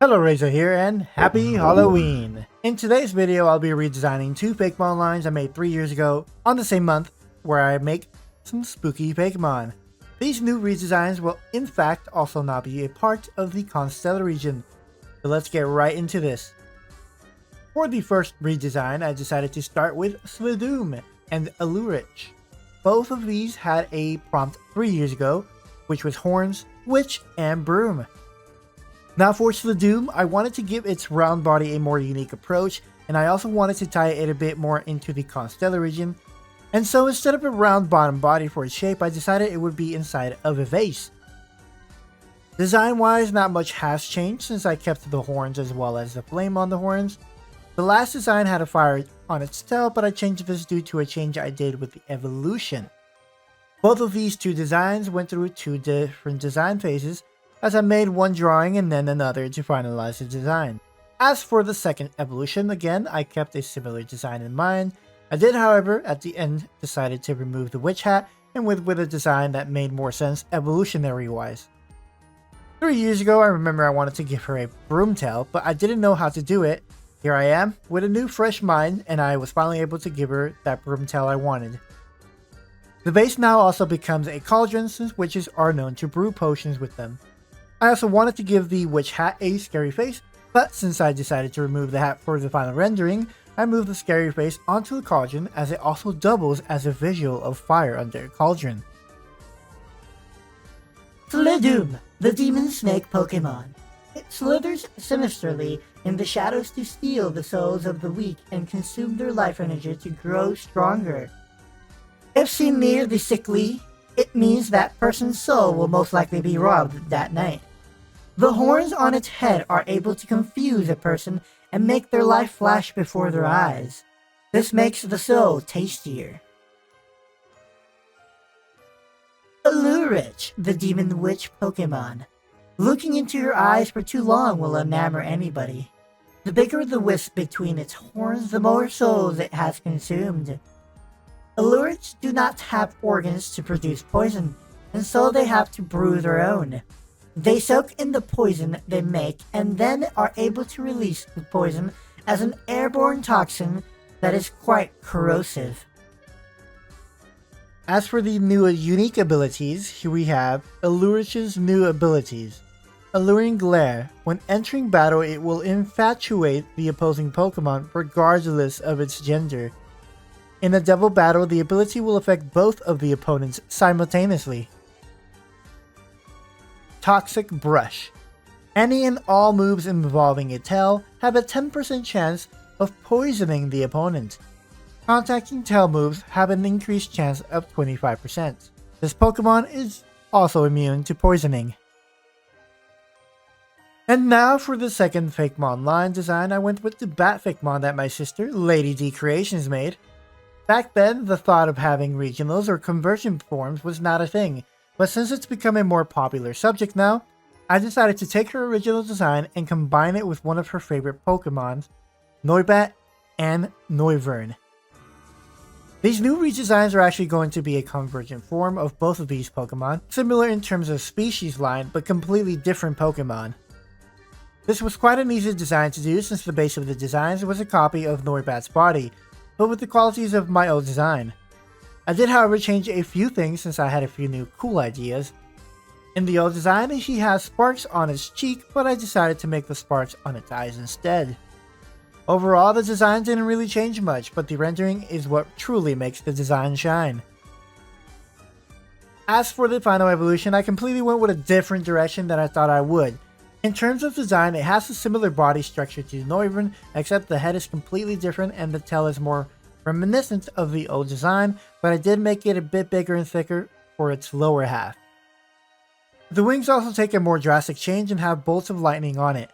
Hello, ReiZa here, and happy Halloween! In today's video, I'll be redesigning two Pokémon lines I made 3 years ago on the same month, where I make some Spooky Fakémon. These new redesigns will in fact also now be a part of the Constella Region, so let's get right into this. For the first redesign, I decided to start with Slidoom and Alurich. Both of these had a prompt 3 years ago, which was Horns, Witch, and Broom. Now for Slidoom, I wanted to give its round body a more unique approach, and I also wanted to tie it a bit more into the Constella region. And so instead of a round bottom body for its shape, I decided it would be inside of a vase. Design wise, not much has changed since I kept the horns as well as the flame on the horns. The last design had a fire on its tail, but I changed this due to a change I did with the evolution. Both of these two designs went through two different design phases, as I made one drawing and then another to finalize the design. As for the second evolution, again, I kept a similar design in mind. I did, however, at the end decided to remove the witch hat and went with a design that made more sense evolutionary wise. 3 years ago, I remember I wanted to give her a broom tail, but I didn't know how to do it. Here I am with a new fresh mind, and I was finally able to give her that broom tail I wanted. The base now also becomes a cauldron since witches are known to brew potions with them. I also wanted to give the witch hat a scary face, but since I decided to remove the hat for the final rendering, I moved the scary face onto the cauldron as it also doubles as a visual of fire under a cauldron. Slidoom, the demon snake Pokémon. It slithers sinisterly in the shadows to steal the souls of the weak and consume their life energy to grow stronger. If seen near the sickly, it means that person's soul will most likely be robbed that night. The horns on its head are able to confuse a person and make their life flash before their eyes. This makes the soul tastier. Alurich, the demon witch Pokémon. Looking into your eyes for too long will enamor anybody. The bigger the wisp between its horns, the more souls it has consumed. Alurich do not have organs to produce poison, and so they have to brew their own. They soak in the poison they make and then are able to release the poison as an airborne toxin that is quite corrosive. As for the new unique abilities, here we have Alurich's new abilities. Alluring Glare. When entering battle, it will infatuate the opposing Pokemon regardless of its gender. In a double battle, the ability will affect both of the opponents simultaneously. Toxic Brush. Any and all moves involving a tail have a 10% chance of poisoning the opponent. Contacting tail moves have an increased chance of 25%. This Pokemon is also immune to poisoning. And now for the second Fakemon line design, I went with the Bat Fakemon that my sister, Lady D Creations, made. Back then, the thought of having regionals or conversion forms was not a thing, but since it's become a more popular subject now, I decided to take her original design and combine it with one of her favorite Pokemon, Noibat and Noivern. These new redesigns are actually going to be a convergent form of both of these Pokemon, similar in terms of species line, but completely different Pokemon. This was quite an easy design to do since the base of the designs was a copy of Noibat's body, but with the qualities of my old design. I did, however, change a few things since I had a few new cool ideas. In the old design, she has sparks on its cheek, but I decided to make the sparks on its eyes instead. Overall, the design didn't really change much, but the rendering is what truly makes the design shine. As for the final evolution, I completely went with a different direction than I thought I would. In terms of design, it has a similar body structure to Noivern, except the head is completely different and the tail is more reminiscent of the old design, but I did make it a bit bigger and thicker for its lower half. The wings also take a more drastic change and have bolts of lightning on it.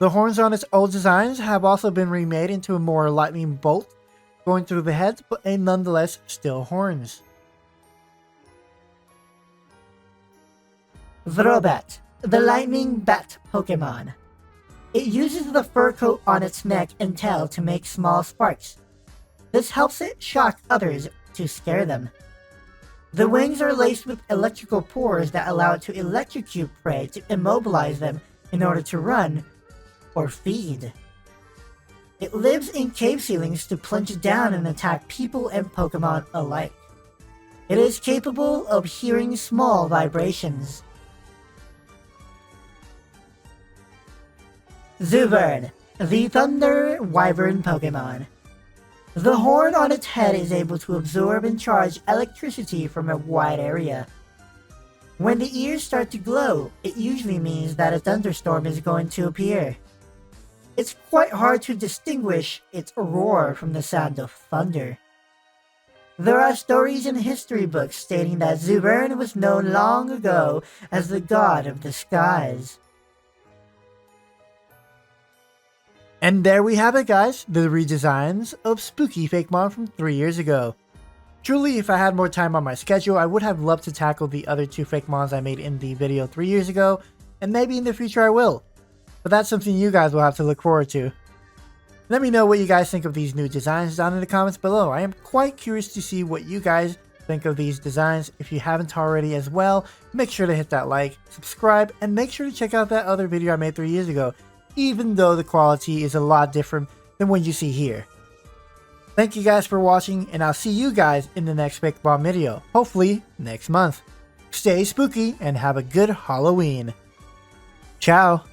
The horns on its old designs have also been remade into a more lightning bolt going through the head, but nonetheless still horns. Vrobat, the lightning bat Pokémon. It uses the fur coat on its neck and tail to make small sparks. This helps it shock others to scare them. The wings are laced with electrical pores that allow it to electrocute prey to immobilize them in order to run, or feed. It lives in cave ceilings to plunge down and attack people and Pokemon alike. It is capable of hearing small vibrations. Zoobird, the Thunder Wyvern Pokemon. The horn on its head is able to absorb and charge electricity from a wide area. When the ears start to glow, it usually means that a thunderstorm is going to appear. It's quite hard to distinguish its roar from the sound of thunder. There are stories in history books stating that Zoobird was known long ago as the god of the skies. And there we have it, guys, the redesigns of Spooky Fakémon from 3 years ago. Truly, if I had more time on my schedule, I would have loved to tackle the other 2 Fakemons I made in the video 3 years ago, and maybe in the future I will. But that's something you guys will have to look forward to. Let me know what you guys think of these new designs down in the comments below. I am quite curious to see what you guys think of these designs. If you haven't already as well, make sure to hit that like, subscribe, and make sure to check out that other video I made 3 years ago, even though the quality is a lot different than what you see here. Thank you guys for watching, and I'll see you guys in the next Pokemon video, hopefully next month. Stay spooky and have a good Halloween. Ciao!